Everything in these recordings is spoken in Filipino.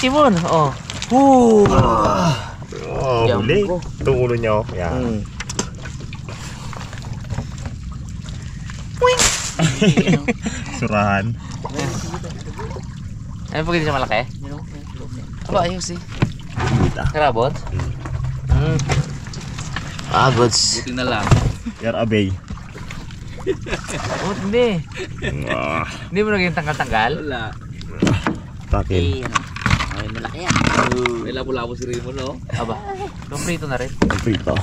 Simon, oh. Huli. Itong ulo niya, oh. Yan. Surahan. Ano pag hindi siya malaki? Aba, ayos eh. Karabot? Goods. Buti na lang. Yar abay. Oh, hindi. Hindi mo naging tanggal-tanggal? Wala. Takil. Ay, malaki yan. May labo-labo si Raymond, no? Aba, prito na rin. Prito.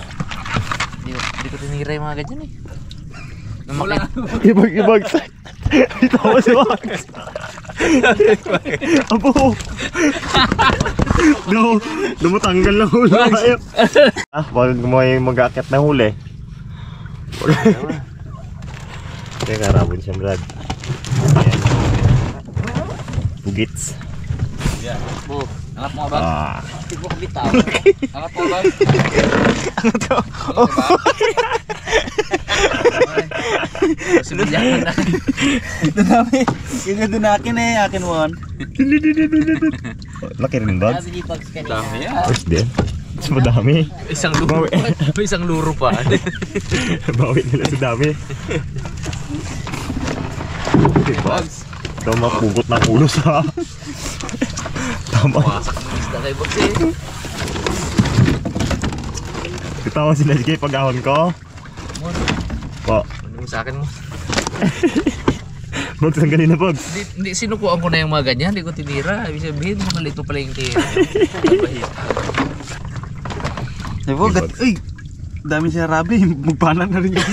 Hindi ko tinira yung mga ganyan eh. Ibag. Ito ako si Max. Abo. No, lumatanggal na huli. Bakit may mag-aakit na huli? Kaya karabon siya, Brad. Bugits. Yan. Angat mo, Bag. Hindi mo kabitaw. Angat mo, Bag. Angat ko. Sumiyakan na. Ito namin. Yung dunakin eh. Akin mo. Laki rin, Bag. Dami yan. First din. Mas madami. Isang luro pa. Bawi nila sa dami. Bags. Ito mapugot ng ulo sa... Tama. Wasak ng isda kay Bags eh. Itawa sila sige pag-ahon ko. Po. Ano mo sa akin mo? Bags ang ganina, Bags. Hindi, sinukuan ko na yung mga ganyan. Hindi ko tinira. Ibig sabihin, malito pala yung tira. Eh, Bag. Uy! Dami siya rabi. Magpanan na rin yung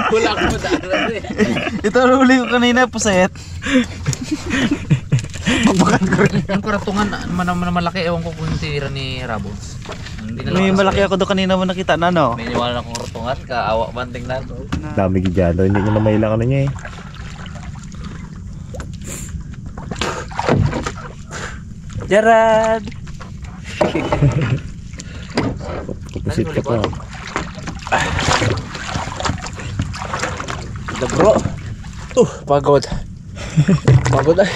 Wala akong madaanan eh. Ito uli ko kanina, puset. Magbakan ko rin. Yung karatungan na malaki, ewan ko kung tinira ni Rabons. May malaki ako doon kanina mo nakita na, no? May niwala akong karatungan, kaawa banting na ito. Dami gidyado, hindi nyo na mailang ano niya eh. Jarad! Kupusit ka pa. The bro. Pagod. Pagod ay.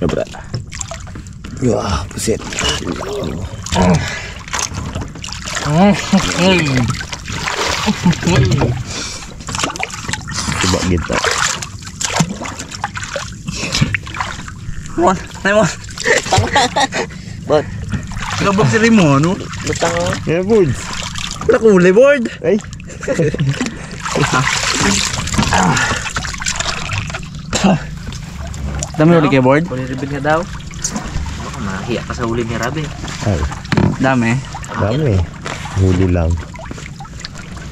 Sobra. Wah, pusit. Coba gitu. Mon, Raymon. Bot. Labag si Raymon, no? Lutang oh. Yeah, boys. Nakuli, board. Ay. Dami ulit kay board? Uli ribin nga daw. Baka mahiya ka sa uli ni Rabi. Ay, Dami. dami. Huli lang.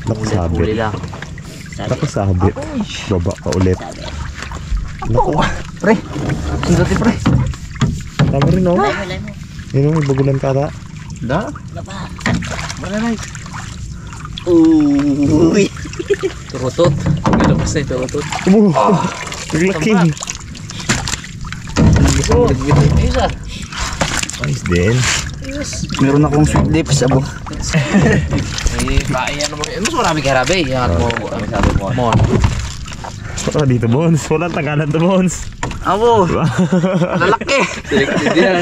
Uli Nakasabit. lang. Nakasabit. Baba pa ulit. Naku. Pre. Sundot pre. Tama rin, no? Yun, may bagulan ka ata. Da. Wala na. Uy. Turutot. Galabas na yung turutot. Naglaki. Isa. Ayos din. Meron akong sweet lips, abo. May kaya naman. Mas marami kay Rabi. Yan mo. Ano sabi mo? Mon. Oh, dito, Bones. Walang tagalan to, Bones. Abo. Lalaki. Selected yan.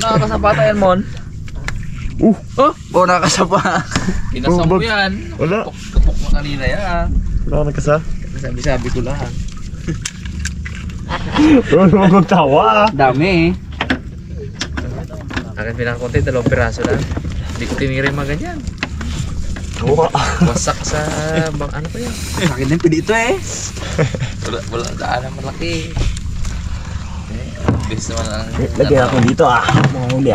Nakakasapata yan, Mon. Oh, nakasapa. Pinasam mo bag. yan. Wala. Kapok mo kanina yan. Wala ka nagkasa. Sabi-sabi ko lang. Huwag magtawa. Dami. Akin pinakakunti, 2 piraso lang. Hindi ko tinira yung mga ganyan. Wasak sa bang ano pa yan. Sakit din pili ito eh. Wala daan naman malaki. Bis naman ang Lagyan ako dito mga huli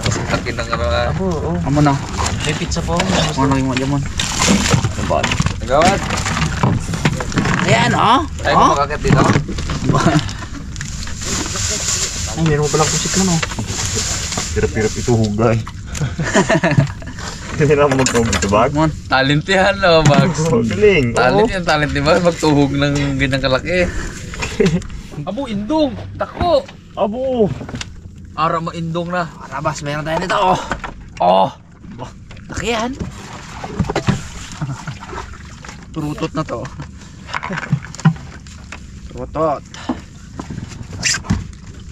kasi laki ng ano ah. Amo na. May pizza po. Ano yung mga mon? Nagawad. Ayan oh. Ay mo makakit dito. Ay, meron pa lang pusik mo no. Pirap-pirap ito hugay. Hindi na ako magtawag dito, bag. Mon. Talent yan no, Max. Galing. Talent yan, talent di ba? Magtuhog ng ganyang kalaki. Abo, indong! Tako! Abo. Ara maindong na. Arabas, meron tayo nito oh. Oh. Laki yan. Turutot na to. Turutot.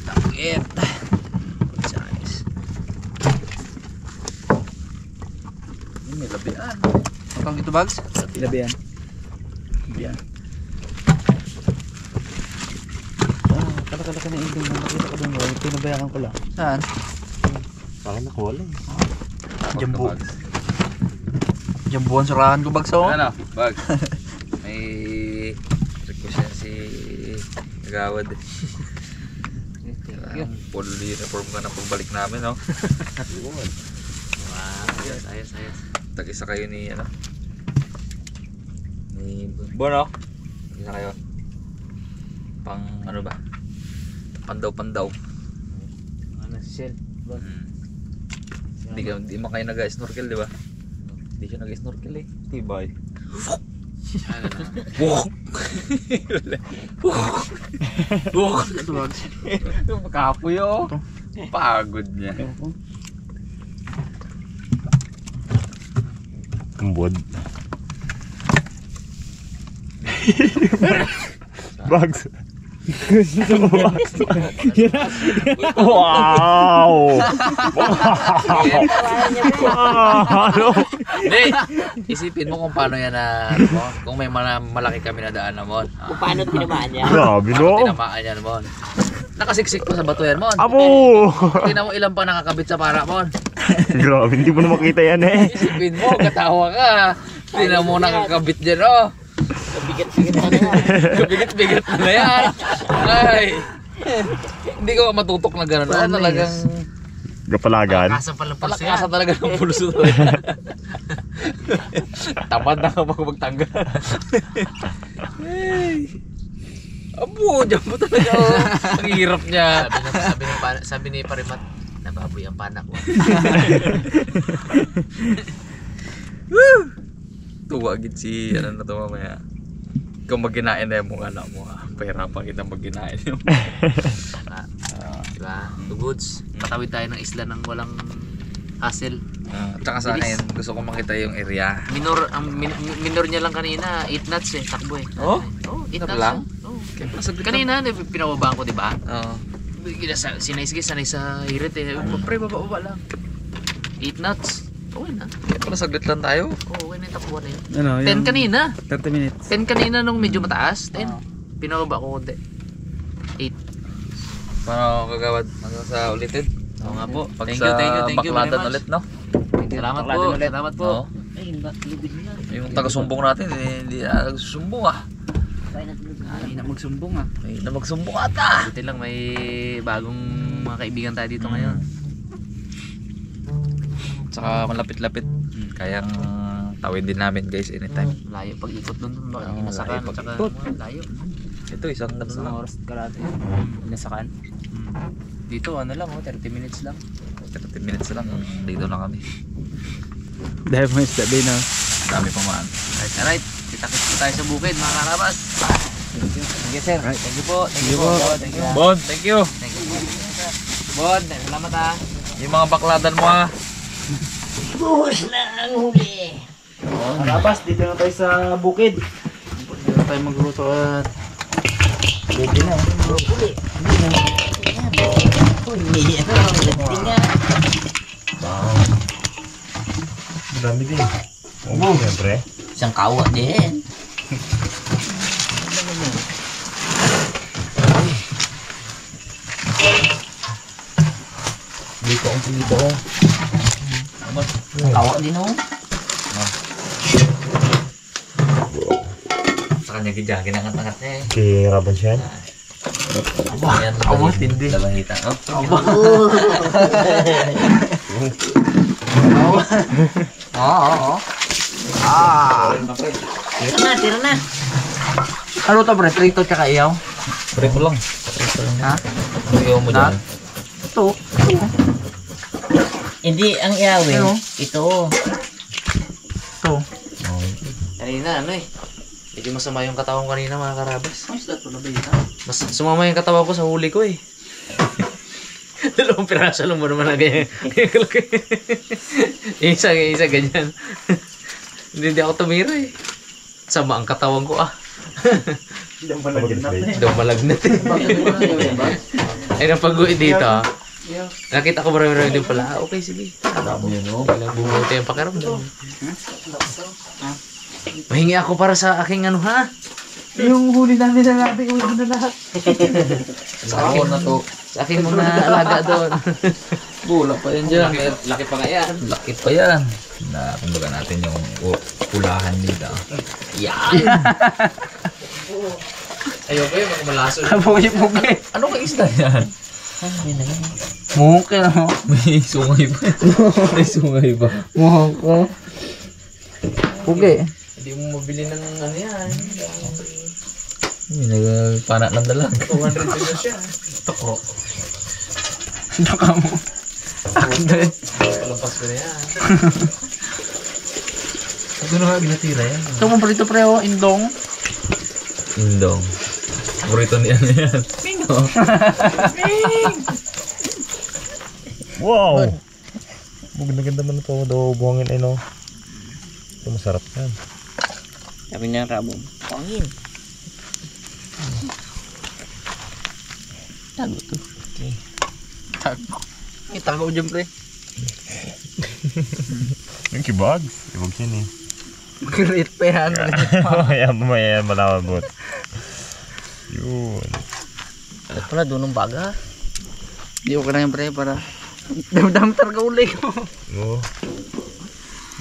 Takit. Size. May labian. Ang ito bags? Labi yan. Yan. Kalaki na indong na nakita ko doon. Pinabayakan ko lang. Saan? Parang nakuha lang. Jumbo. Jumbo ang surahan ko bags oh. Ano? Bag. May request yan si Nagawad. Full uniform ka na pagbalik namin, no? Wow, ayos. Tag-isa kayo ni, ano? Ni Bono. Tag-isa kayo. Pang, ano ba? Pandaw. Ano si Shell? Hindi mo kayo nag-snorkel, di ba? Hindi siya nag-snorkel eh. Tibay. Ito bags. Kapoy oh. Pagod niya. Kumbod. Bags. Wow! Hindi! Isipin mo kung paano yan na, ano mo, kung may malaki kami na daan na mon. Kung paano tinamaan niya? Grabe, Paano no? tinamaan yan mon. Nakasiksik pa sa bato yan mon. Abo! Tingnan mo ilang pa nakakabit sa para mon. Grabe, hindi mo na makita yan eh. Isipin mo, katawa ka. Tingnan mo nakakabit dyan oh. Bigat-bigat na yan. Bigat-bigat na yan. Ay. Hindi ko matutok na gano'n. Ano talagang Kapalagan. Kasang palang pulso yan. palakasan talaga ng pulso. Tamad na kapag magtanggal. Ay. Abo, dyan mo talaga. Ang hirap niya. Sabi ni Parimat, nababoy ang panak ko. Tuwa gid si ano na to mamaya. Kung maginain na yung mga anak mo, pahirapan kita maginain yung Diba? Two goods. Patawid tayo ng isla ng walang hassle. tsaka sa akin, gusto ko makita yung area. Minor niya lang kanina, 8 knots eh, takbo eh. Oh? Oh, 8 Ito knots lang? Oh. Kaya pasaglit Kanina, pinababaan ko, diba? Oo. Sanay sa hirit eh. Pre, baba lang. 8 knots. Okay na. Kaya pala saglit lang tayo. Oo, okay na yung takbuhan na yun. Ano, 10 kanina. 30 minutes. 10 kanina nung medyo mataas. 10. Pinababa ko konti. 8. Paano kagawad? Ano sa ulitin? Oo nga po. Pag Thank sa you very bakladan much. ulit, no? Salamat po. Salamat po. Oo. Ay, lubid niya. Yung taga-sumbong natin, hindi na nagsusumbong ah. Ay, na magsumbong ah. May na magsumbong ata. Buti lang may bagong mga kaibigan tayo dito ngayon. Tsaka malapit-lapit. Kayang tawid din namin guys anytime. Layo pag ikot doon. Oo, Inasakan. layo Tsaka pag-ikot. layo. Ito isang ganun lang. oras ka natin. Inasakan. Dito ano lang 30 minutes lang. 30 minutes lang. Dito na kami. Dahil mo yung sabi na. Dami pa man. Alright. Kita-kits po tayo sa bukid mga karabas. Sige sir. Thank you po. Thank you po. Thank you. Bon, thank you. Thank you. Bon, salamat ah. Yung mga bakladan mo ah. Buhos na ang huli. Karabas, dito na tayo sa bukid. Dito na tayo magluto at bukid na. Huli. Huli. Tinga. Madami din. Oo, siyempre. Isang kawa din. Dito ang dito. Kawa din oh. Sa kanya gidya, ginangat-angat niya eh. Kay Raban siya. Ayan, Aba, tindi. Labahita. Oh, Oo. Tira na. Ano to bre? Trito tsaka iyaw? Prito lang. Ha? Ayaw mo dyan. Ito. Hindi ang iyawin. Ano? Ito. Ito. Kanina ano eh. Medyo masama yung katawan ko kanina mga karabas. Mas dato na ba yun? Mas sumama yung katawan ko sa huli ko eh. Dalawang piraso lang mo naman na ganyan. isa ganyan. Hindi ako tumira eh. Sama ang katawan ko ah. Daw malagnat eh. Ay nang pag-uwi dito ah. Nakita ko marami-rami din pala. Okay sige. Walang bumuti ang pakiramdam. Mahingi ako para sa aking ano ha. Yung huli namin na natin, uwi na lahat. Sa akin na to. Sa aking mga alaga doon. Bula pa yan dyan. Laki pa nga yan. Laki pa yan. Na, kumbaga natin yung pulahan nila. Yan! Ayoko yun, malaso. Pugi. Ano ka isda yan? Muhok no? May sungay ba? May sungay ba? Muhok ko. Pugi. Hindi mo mabili ng ano yan. May nagpana ng dalag. 200 pesos siya. Toko. Baka mo. Palampas ko na yan. Ito na nga binatira yan. Ito mo prito preo, indong. Indong. Burrito niya na yan. Wow! Maganda-ganda man ito. Daw buhangin ay no. Ito masarap yan. Sabi niya Rabo. Pangin. Tago to. Itago dyan pre. Yung kibags. Ibag yan eh. Great pa yan. Mamaya malawabot. Yun. At pala doon ng baga. Di ko na yung pre para dam-dam targa uli ko. Oo.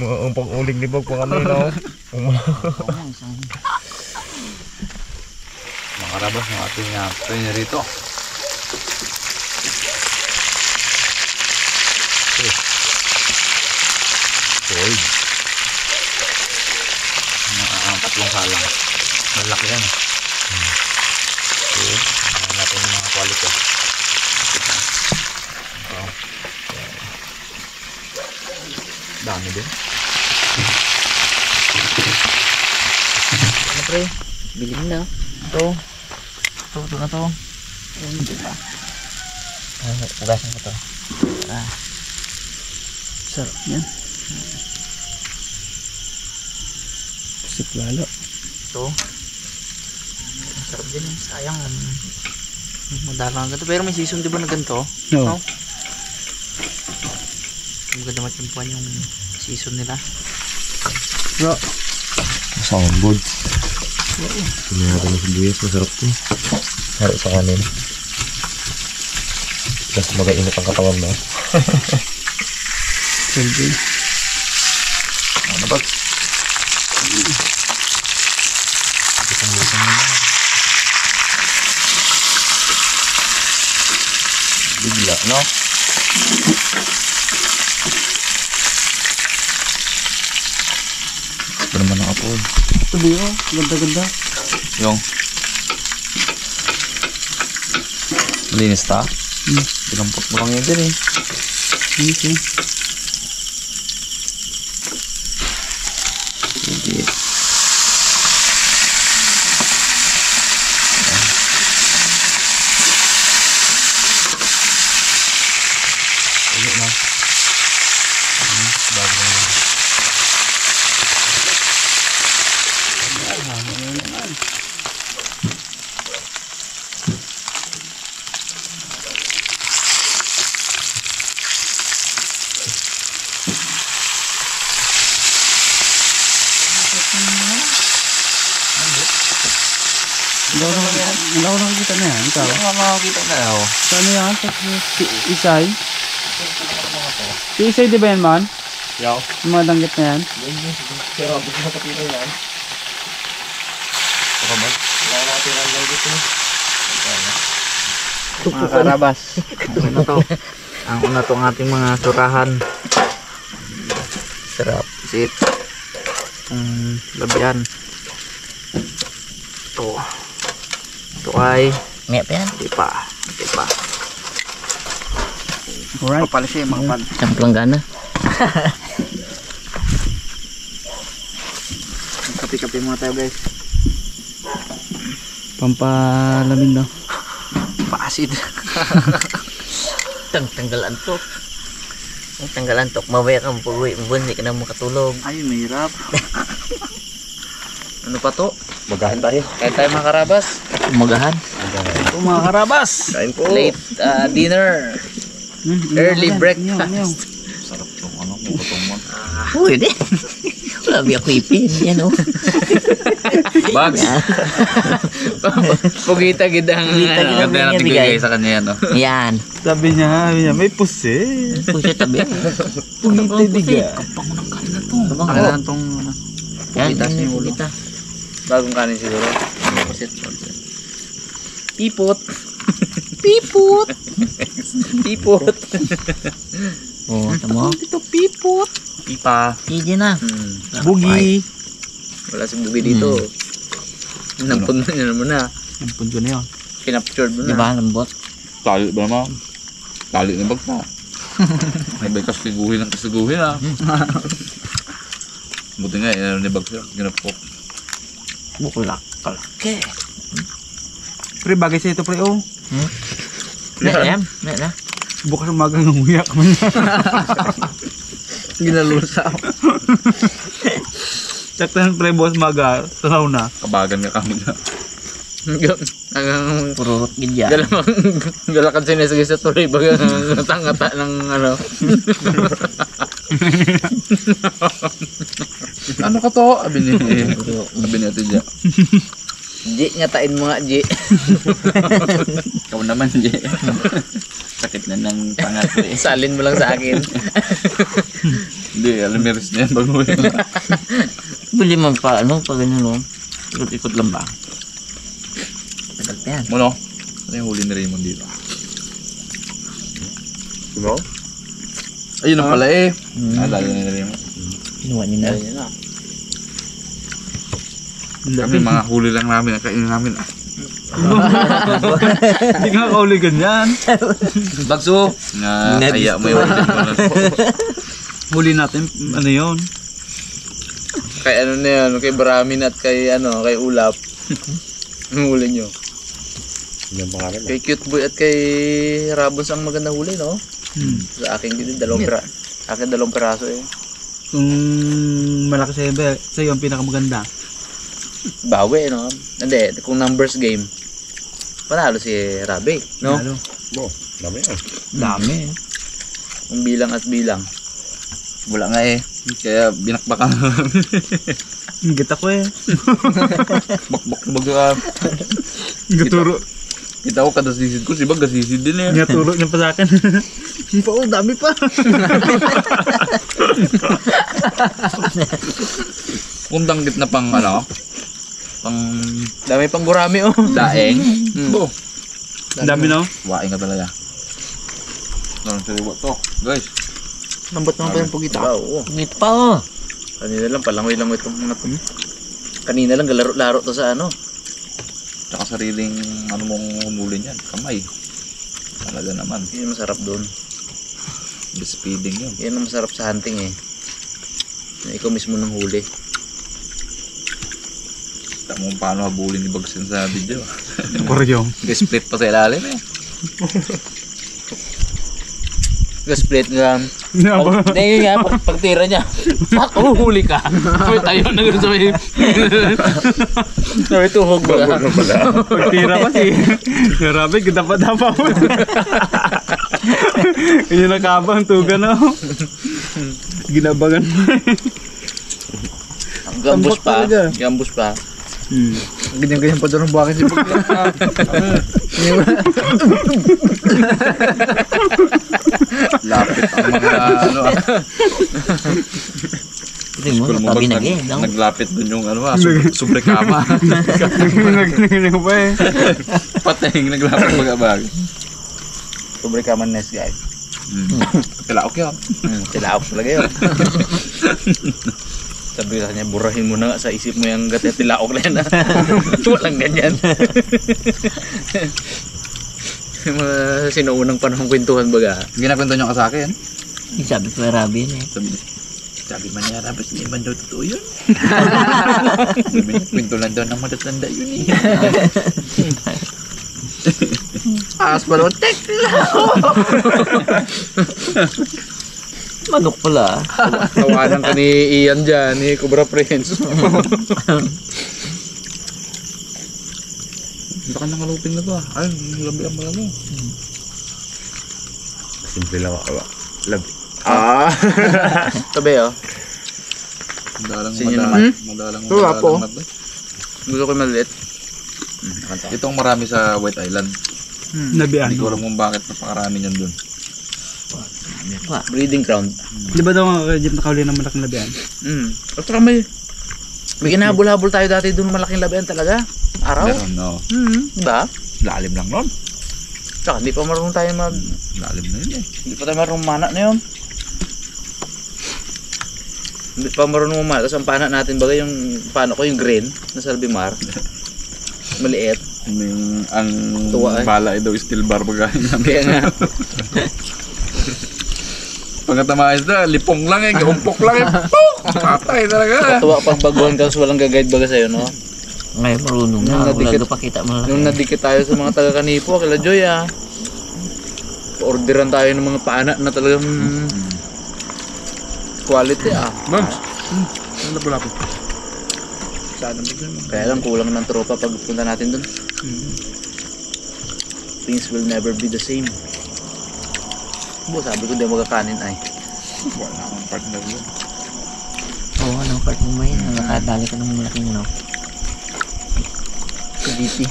Mga ang pang-uling libag pa kami no. Mga karabas ng ating trainer rito. Sold. Mga tatlong salang. Malaki yan. Okay. Natin yung mga quality. Dami din. Ano pre? Bilhin na. Ito na to. Ugasan ko to. Sarap yan. Pusip lalo. Ito. Sarap din. Sayang. Madalang ganito. Pero may season di ba na ganito? No. Maganda matimpuan yung season nila. Bro. Masarap good. Ito na natin ang sibuyas. Masarap to. Harap sa kanin. Kasi magainit ang katawan mo. Selfie. Ano ba? Bigla, no? Ito naman ang apoy. Tuloy oh. Ganda-ganda. Yung malinis ta? Pinampot mo lang yun din eh. Okay. Sige. Ulit na. Bago na. Wala ko nakikita na yan. Ikaw. Ano nga makakita na ako? Saan yan? Si Isay? Si Isay di ba yan man? Yaw. Yung mga danggit na yan? Pero abot na kapita yan. Baka ba? Wala ko nakatira lang dito. Mga karabas. Ano to? Ang una tong ating mga surahan. Sarap. Sit. Labian. Ito. Ito ay Ngayon pa yan. Hindi pa. Alright. Kapal siya mga pan. Camplang gana. Kapi-kapi muna tayo guys. Pampalamin daw. Pa-acid. Tanggalan to. Tanggalan to. Mamaya kang pag-uwi. Hindi ka na makatulog. Ay, mahirap. Ano pa to? Magahan tayo. Kain tayo mga karabas. Umagahan. Ito mga karabas. Kain po. Late dinner. Early breakfast. Sarap tong ano, mukotong mo. Uy, di. Wala biya ko ipin. Yan o. Bags. Pugita gidang Pugita ganda gidang natin bigay. bigay sa kanya yan. Yan. Sabi niya, may pusi. Puso tabi. Pungiti diga. Akin na itong Yan. Pugitas Yan yung yung ulo. pugita. Bagong kanin siguro. pipot. Pipot. Pipot. Oh, tamo. Ito pipot. Pipa. Sige na. Bugi. Wala si Bugi dito. Nampun na niya naman na. Ang punto na yun. Kinaptured mo Di na. ba? Lambot. Tali ba naman? Tali na bagta. May bay kasiguhin ng kasiguhin ah. Buti nga, ni bagta. Ginapok. Bukulak. Kalaki. Pre, bagay sa ito pre, oh. Na. Bukas umaga ng uyak mo na. Ginalusa. Saktan pre, boss maga. Tanaw na. Kabagan nga kami na. Hanggang Puro gidya. galakan sinisagay sa tuloy baga natangata ng ano. Ano ka to? Sabi ni Ate Dia. Ji, ngatain mo nga, Ji. Ikaw naman, Dia. Sakit na ng pangat eh. Salin mo lang sa akin. Hindi, alamiris na yan bago yun. Bili man pa, ano, pag ganyan no? Ikot-ikot lang ba? Tagal pa yan. Mono, ano yung huli ni Raymond dito? Diba? Ayun na pala eh. Alala na ni Raymond. Inuwan niyo na. Ayun na. Kami mga huli lang namin, kainin namin ah. Hindi nga kauli ganyan. Bagso. Nga, kaya mo yung ulit mo na. Huli natin, ano yun? Kay ano na yun, kay Bramin at kay ano, kay Ulap. Ang huli nyo. Yung pangalan Kay Cute Boy at kay Rabos ang maganda huli, no? Sa akin din, akin 2 piraso eh. Kung malaki sa iba, sa'yo ang pinakamaganda. Bawi, no? Hindi, kung numbers game, panalo si Rabi, no? Lalo. Dami yan. Dami. Kung bilang at bilang. Wala nga eh. Kaya binakbakan namin. Hingit ako eh. Bakbak na baga. Gaturo. Kita ko kada sisid ko, si Bag gasisid din eh. Naturo niya pa sa akin. Oo, dami pa. Kung danggit na pang ano, pang Dami pang gurami oh. daeng. Oh, Dami no? waing ka talaga. Nalang sariwa to. Guys, Lambot naman pa yung pugita. Oo. Ngit pa oh. Kanina lang, palangoy-langoy itong mga to. Kanina lang, galaro-laro to sa ano. tsaka sariling ano mong humuli niyan, kamay. Talaga naman. Yun ang masarap doon. Best feeding yun. Yan ang masarap sa hunting eh. Na ikaw mismo nang huli. Kita mo kung paano habulin ni Bagsin sa video. Koryong. Split pa sa ilalim eh. Split nga. Hindi nga, pagtira niya. Pak, huli ka. May tayo na gano'n sa may... Sabi tuhog ba? Pagtira kasi. Grabe, dapat-dapat mo. Yun nakabang tugan na. Ginabangan mo. Gambus Tambak pa. talaga. Gambus pa. Ganyan-ganyan pa doon ang buhakin si Bagla. Lapit ang mga ano ah. Ito mo, School mo natabi Bag, na game. naglapit dun yung ano ah, subrekama. Ganyan-ganyan pa eh. Pateng, naglapit bagabag. Sobre kaman nest guys. Tilaok yun. Tilaok talaga yun. Sabi sa kanya, burahin mo na nga sa isip mo yung gat tilaok na yan. Walang ganyan. Mga sinuunang panahong kwentuhan baga. Ginakwento nyo ka sa akin. Sabi ko Arabi na eh. Sabi man niya, dapat hindi man daw totoo yun. Sabi niya, kwento lang daw ng matatanda yun eh. As pa naman, Manok pala. tawanan ka ni Ian dyan, ni Cobra Prince. Baka nangalupin na to ah. Ay, labi ang mga mo. Simple lang ako. Labi. Tabi oh. Madalang Sinyo naman? madalang Ito, apo. na to. Gusto ko maliit. Itong marami sa White Island. Nabian. Hindi ko alam kung bakit napakarami niyan dun. Breeding ground. Di ba daw nga Jeep nakahuli ng malaking labian? At saka may kinahabol-habol tayo dati doon malaking labian talaga. Araw. Meron, no. Diba? Lalim lang nun. Tsaka hindi pa marunong tayo Lalim na yun eh. Hindi pa tayo marunong mana na yun. Hindi pa marunong mana. Tapos ang pana natin bagay yung pano ko yung green na Salvimar. Maliit. Ang Tuwa eh. bala ay daw steel bar pagkain namin. Kaya nga. Pagkatamayas na, lipong lang eh, umpok lang eh. Puk! Patay talaga. Tuwa pag baguhan ka walang gagayad baga sa'yo, no? Ngayon marunong Nung na. nadikit- Wala ka pakita mo Nung nadikit tayo sa mga taga-Kanipo, kila Joy ah. Orderan tayo ng mga paana na talagang quality ah. Mams, ano pala po? Kaya lang kulang ng tropa pag punta natin dun. Things will never be the same. Sabi ko hindi magkakanin ay. Wala akong partner yun. Oo, anong part mo ba yan? Nakadali ka ng malaking no? DP.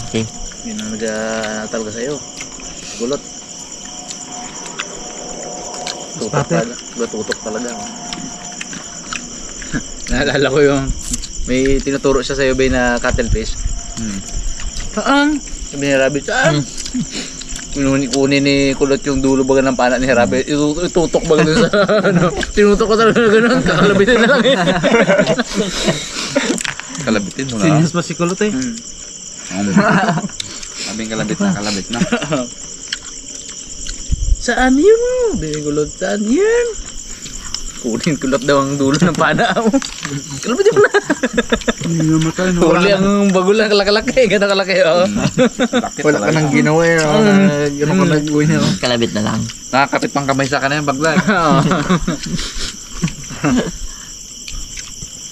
Okay. Yun ang talaga sa'yo. Gulot. Tutok talaga. Tutok talaga. Naalala ko yung may tinuturo siya sa'yo ba na cuttlefish. Saan? Sabi ni Rabbit, saan? Kunin ni Kulot yung dulo baga ng pana ni Rabbit. Itutok baga dun sa ano. Tinutok ko talaga gano'n. Kakalabitin na lang eh. Kalabitin mo na. Sinis pa si Kulot eh. Sabing kalabit na. Saan yun? Sabi ni Kulot, saan yun? Kunin Kulot daw ang dulo ng pana mo. Kalabitin mo na. Hindi namatay. Huli ang bagul na kalaki. Ganda kalaki oh. Wala ka nang ginawa eh. Ganun ka nag-uwi niya. Kalabit na lang. Nakakapit pang kamay sa kanan yung bagla.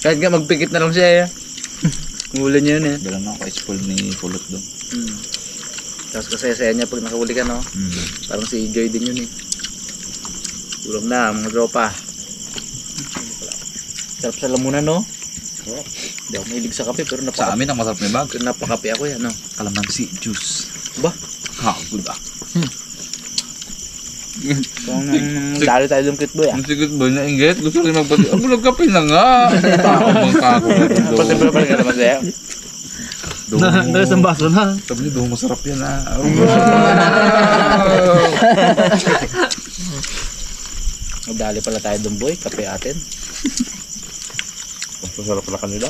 Kahit nga magpikit na lang siya eh. Huli niya yun eh. Ganun ako ka-spoil ni Kulot doon. Tapos kasaya-saya niya pag nakahuli ka no. Parang si Joy din yun eh. Ulam na mga tropa. Sarap sa lamunan no. Hindi ako mahilig sa kape pero Sa amin ang masarap na bag. napakape ako yan no. Kalamansi juice. Hagod ah. Kung dali tayo ng kitboy ah. Ang sigot ba na inggit? Gusto rin magpati. Ako nagkape na nga. Tao mang kako na dito. Pati pala pala ka naman sa'yo. Nalas ang baso na. Sabi niyo, doon masarap yan ah. Dali pala tayo doon boy, kape atin. Masarap pala kanila.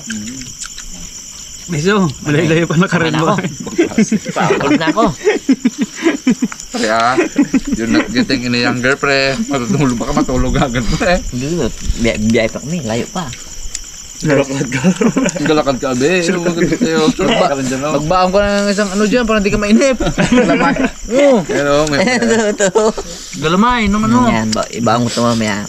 Miso, malay-layo pa nakarin mo. Pagod na ako. Kaya, yun nagiting iniyang girl pre. Matutulog baka matulog agad pre. Hindi, biyay pa kami, layo pa. Galakad ka abe. Magbaon ko na ng isang ano dyan, para hindi ka mainip. Oo. Pero, may Galamay, nung ano. Yan, ibaang mo ito mamaya.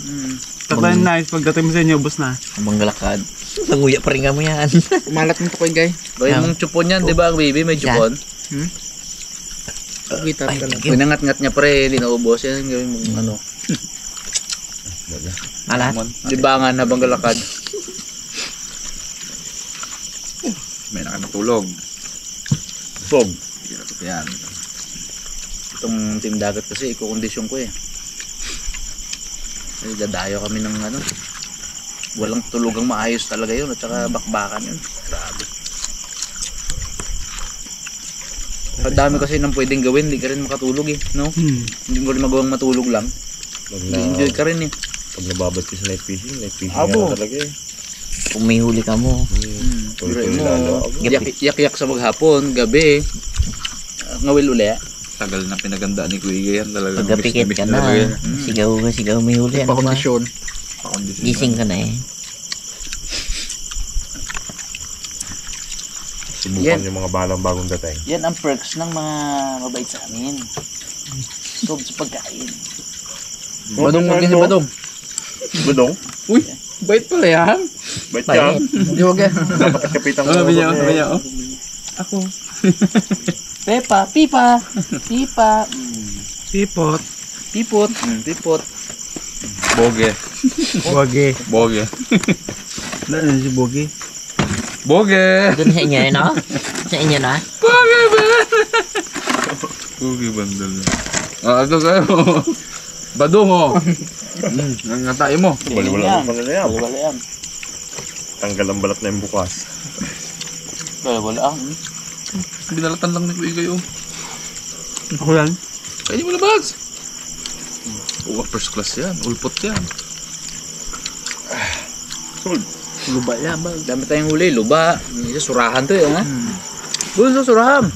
Tatay nice, pagdating mo sa inyo, ubos na. Habang galakad. Nanguya pa rin nga mo yan. Kumalat mo to ko guy. Gawin mong chupon yan, di ba ang baby may chupon? Gitar ka lang. Pinangat-ngat niya pre, hindi naubos yan. Gawin mong ano. Alat? Libangan habang galakad. may nakatulog. Sog. Yan. Itong team dagat kasi, ikukondisyon ko eh. Ay, dadayo kami ng ano. Walang tulugang maayos talaga yun at saka bakbakan yun. Grabe. Ang dami kasi nang pwedeng gawin, hindi ka rin makatulog eh, no? Hindi mo rin magawang matulog lang. Enjoy ka rin eh. Pag nababad ka sa night fishing Abo. nga talaga eh. Kung may huli ka mo. Pero mo, yak-yak sa maghapon, gabi, ngawil uli. Tagal na pinaganda ni Kuya yan talaga. Pagkapikit ka na. Sigaw may huli. Ano ba? Gising ka na eh. Subukan yung mga balang bagong dating. Yan ang perks ng mga mabait sa amin. Sob sa pagkain. Badong mo ganyan badong. Budong? Uy, bait pala yan. Bait yan. Hindi wag yan. Dapat kapitan ko. Sabi niya, oh. Ako. Pepa, pipa, pipa. Pipot. Pipot, pipot. Boge. Boge. Boge. Ano si Boge? Boge! Doon sa inyo yun, no? Sa inyo na? Boge ba? Boge bandal. Ito kayo. Badong oh. Nangatay mo. Baliwala pa nila yan. Wala yan. Tanggal ang balat na yung bukas. Wala ang. Binalatan lang ni Kuya kayo. Ako yan. Kainin mo na bags. Oh, first class yan. Ulpot yan. Sold. Luba yan ba? Dami tayong huli, luba. Isa surahan to eh, ha? Gusto surahan.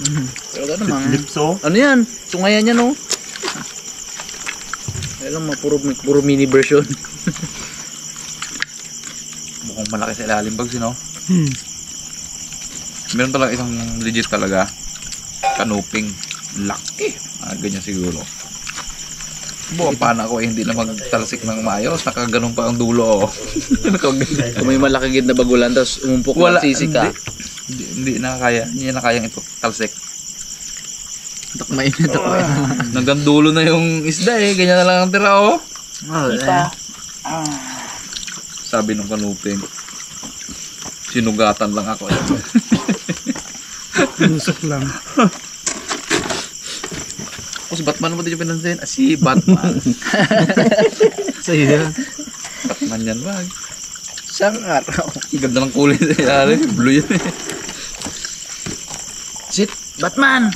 Pero ka naman. Lipso. Ano yan? Tungayan yan, oh. Alam mo, puro mini version. Mukhang malaki sa ilalim bags, no? Meron talaga isang legit talaga. Kanuping. Laki. Ganyan siguro. Buwan pa na ako eh, hindi na magtalsik ng maayos. Nakaganon pa ang dulo. Kung may malaki gid na bagulan, tapos umumpok ng sisi ka. Hindi na kaya. Hindi na kayang ito talsik. Takmain na takmain. Hanggang dulo na yung isda eh. Ganyan na lang ang tira oh. Ipa. Sabi ng kanuping. Sinugatan lang ako. Nusok lang. Si Batman mo din yung pinansin. Si Batman. Sa'yo yan. Batman yan ba? Isang araw. Ganda ng kulay sa ilalim. Blue yan eh. Sit, Batman!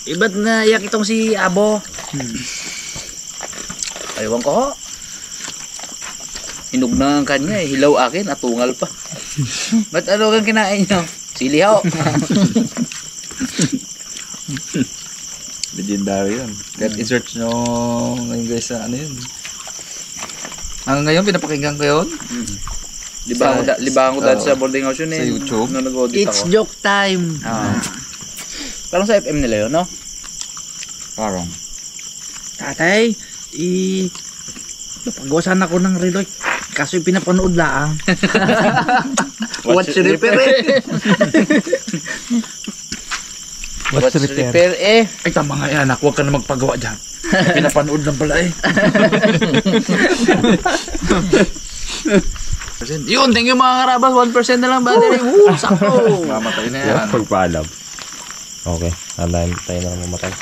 Iba't na yak itong si Abo. Aywan ko ho. Hinug na ang kanya eh. Hilaw akin, atungal pa. Ba't ano kang kinain nyo? Sili ho. Legendary yun. Kahit i-search nyo ngayon guys sa ano yun. Hanggang ngayon pinapakinggan ko yun. Libangan ko dati sa boarding house yun eh. Sa YouTube. Nung nag-audit It's ako. joke time! Parang sa FM nila yun, no? Parang. Tatay, napagawasan ako ng reloy. Kaso yung pinapanood lang. Watch repair eh. Watch repair eh. Ay tama nga yan anak. Huwag ka na magpagawa dyan. Pinapanood lang pala eh. Yun, thank you mga karabas. 1% na lang battery. Woo, sakto. Mamatay na yan. Pagpaalam. Okay, andahin tayo na mamatay.